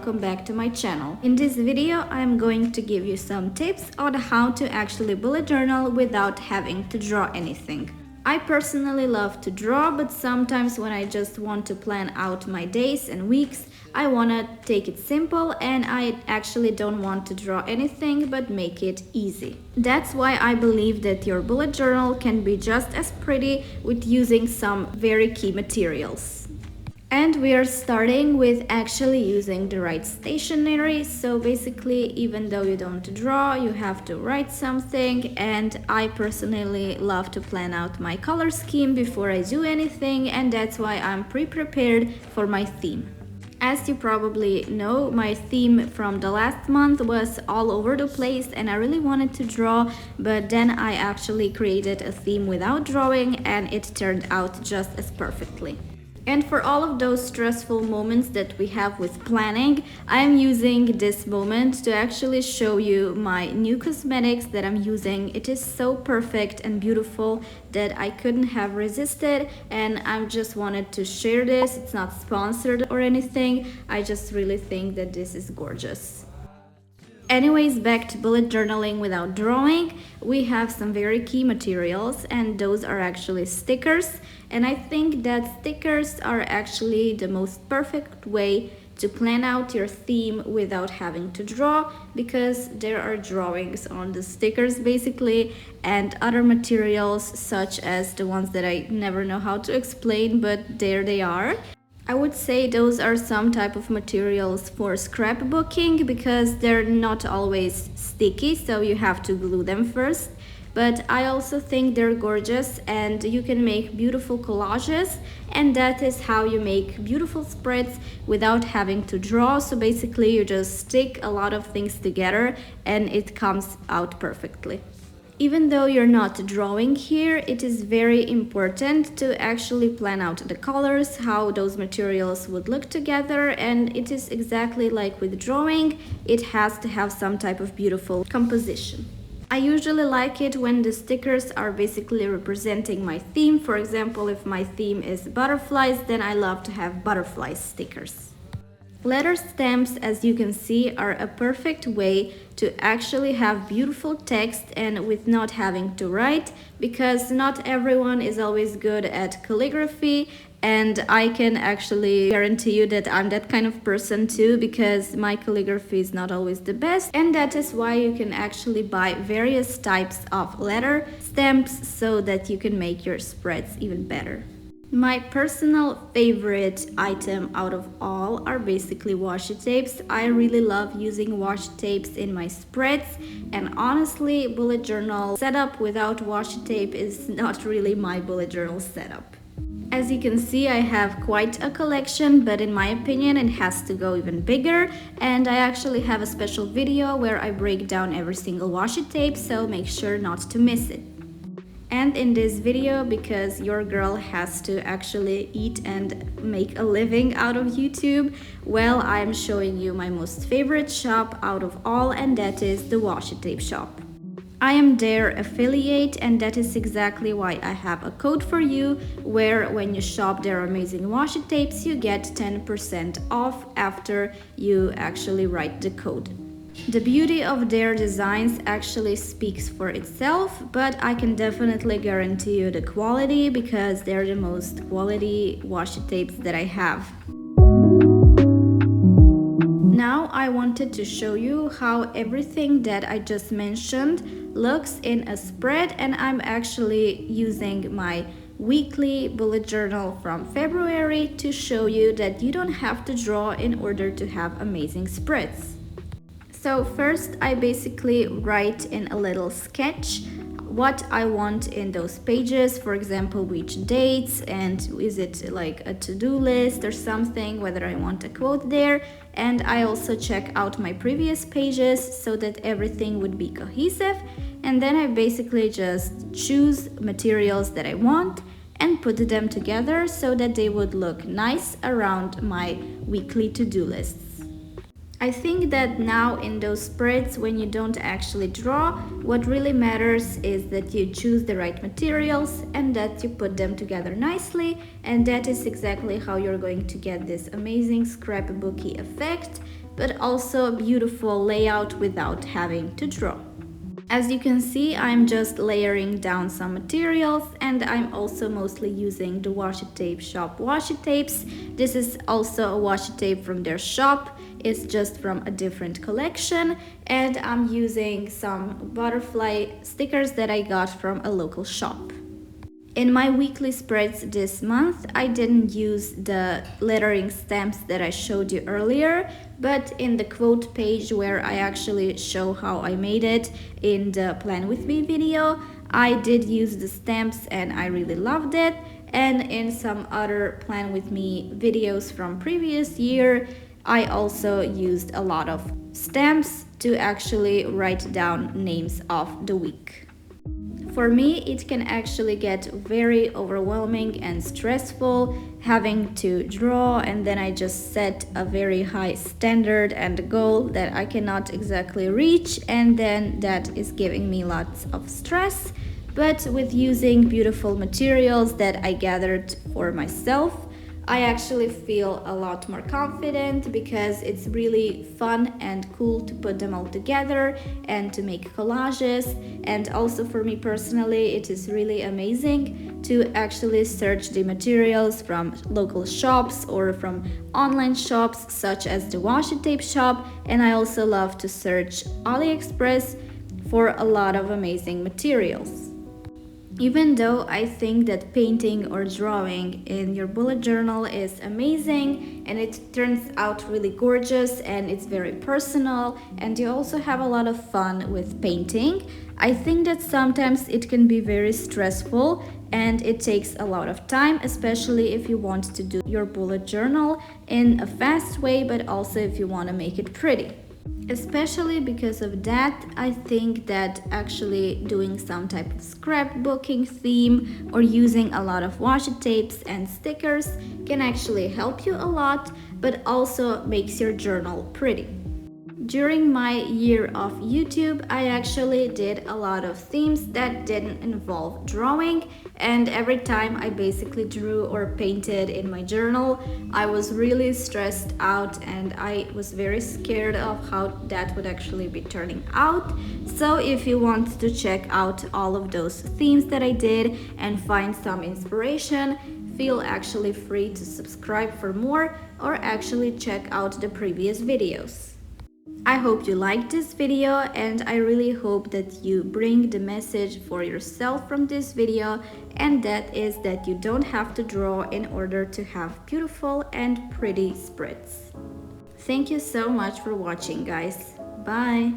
welcome back to my channel. In this video, I'm going to give you some tips on how to actually bullet journal without having to draw anything. I personally love to draw, but sometimes when I just want to plan out my days and weeks, I want to take it simple and I actually don't want to draw anything but make it easy. That's why I believe that your bullet journal can be just as pretty with using some very key materials. And we are starting with actually using the right stationery. So basically, even though you don't draw, you have to write something. And I personally love to plan out my color scheme before I do anything. And that's why I'm pre-prepared for my theme. As you probably know, my theme from the last month was all over the place and I really wanted to draw, but then I actually created a theme without drawing and it turned out just as perfectly. And for all of those stressful moments that we have with planning, I'm using this moment to actually show you my new cosmetics that I'm using. It is so perfect and beautiful that I couldn't have resisted, and I just wanted to share this. It's not sponsored or anything. I just really think that this is gorgeous. Anyways, back to bullet journaling without drawing, we have some very key materials and those are actually stickers, and I think that stickers are actually the most perfect way to plan out your theme without having to draw, because there are drawings on the stickers basically and other materials such as the ones that I never know how to explain, but there they are. I would say those are some type of materials for scrapbooking because they're not always sticky, so you have to glue them first. But I also think they're gorgeous and you can make beautiful collages, and that is how you make beautiful spreads without having to draw. So basically you just stick a lot of things together and it comes out perfectly. Even though you're not drawing here, it is very important to actually plan out the colors, how those materials would look together, and it is exactly like with drawing, it has to have some type of beautiful composition. I usually like it when the stickers are basically representing my theme. For example, if my theme is butterflies, then I love to have butterfly stickers. Letter stamps, as you can see, are a perfect way to actually have beautiful text and with not having to write, because not everyone is always good at calligraphy, and I can actually guarantee you that I'm that kind of person too, because my calligraphy is not always the best, and that is why you can actually buy various types of letter stamps so that you can make your spreads even better. My personal favorite item out of all are basically washi tapes. I really love using washi tapes in my spreads, and honestly, bullet journal setup without washi tape is not really my bullet journal setup. As you can see, I have quite a collection, but in my opinion it has to go even bigger, and I actually have a special video where I break down every single washi tape, so make sure not to miss it. And in this video, because your girl has to actually eat and make a living out of YouTube, well, I'm showing you my most favorite shop out of all, and that is the washi tape shop. I am their affiliate, and that is exactly why I have a code for you, where when you shop their amazing washi tapes, you get 10% off after you actually write the code. The beauty of their designs actually speaks for itself, but I can definitely guarantee you the quality, because they're the most quality washi tapes that I have. Now I wanted to show you how everything that I just mentioned looks in a spread, and I'm actually using my weekly bullet journal from February to show you that you don't have to draw in order to have amazing spreads. So first, I basically write in a little sketch what I want in those pages, for example, which dates, and is it like a to-do list or something, whether I want a quote there. And I also check out my previous pages so that everything would be cohesive, and then I basically just choose materials that I want and put them together so that they would look nice around my weekly to-do lists. I think that now in those spreads, when you don't actually draw, what really matters is that you choose the right materials and that you put them together nicely, and that is exactly how you're going to get this amazing scrapbooky effect but also a beautiful layout without having to draw. As you can see, I'm just layering down some materials, and I'm also mostly using the washi tape shop washi tapes. This is also a washi tape from their shop. It's just from a different collection, and I'm using some butterfly stickers that I got from a local shop. In my weekly spreads this month, I didn't use the lettering stamps that I showed you earlier, but in the quote page where I actually show how I made it in the Plan With Me video, I did use the stamps and I really loved it. And in some other Plan With Me videos from previous year, I also used a lot of stamps to actually write down names of the week. For me, it can actually get very overwhelming and stressful having to draw, and then I just set a very high standard and goal that I cannot exactly reach, and then that is giving me lots of stress. But with using beautiful materials that I gathered for myself, I actually feel a lot more confident because it's really fun and cool to put them all together and to make collages. And also for me personally, it is really amazing to actually search the materials from local shops or from online shops such as the washi tape shop. And I also love to search AliExpress for a lot of amazing materials. Even though I think that painting or drawing in your bullet journal is amazing and it turns out really gorgeous and it's very personal and you also have a lot of fun with painting, I think that sometimes it can be very stressful and it takes a lot of time, especially if you want to do your bullet journal in a fast way, but also if you want to make it pretty. Especially because of that, I think that actually doing some type of scrapbooking theme or using a lot of washi tapes and stickers can actually help you a lot, but also makes your journal pretty. During my year of YouTube, I actually did a lot of themes that didn't involve drawing, and every time I basically drew or painted in my journal, I was really stressed out and I was very scared of how that would actually be turning out. So if you want to check out all of those themes that I did and find some inspiration, feel actually free to subscribe for more or actually check out the previous videos. I hope you liked this video, and I really hope that you bring the message for yourself from this video, and that is that you don't have to draw in order to have beautiful and pretty spreads. Thank you so much for watching, guys. Bye!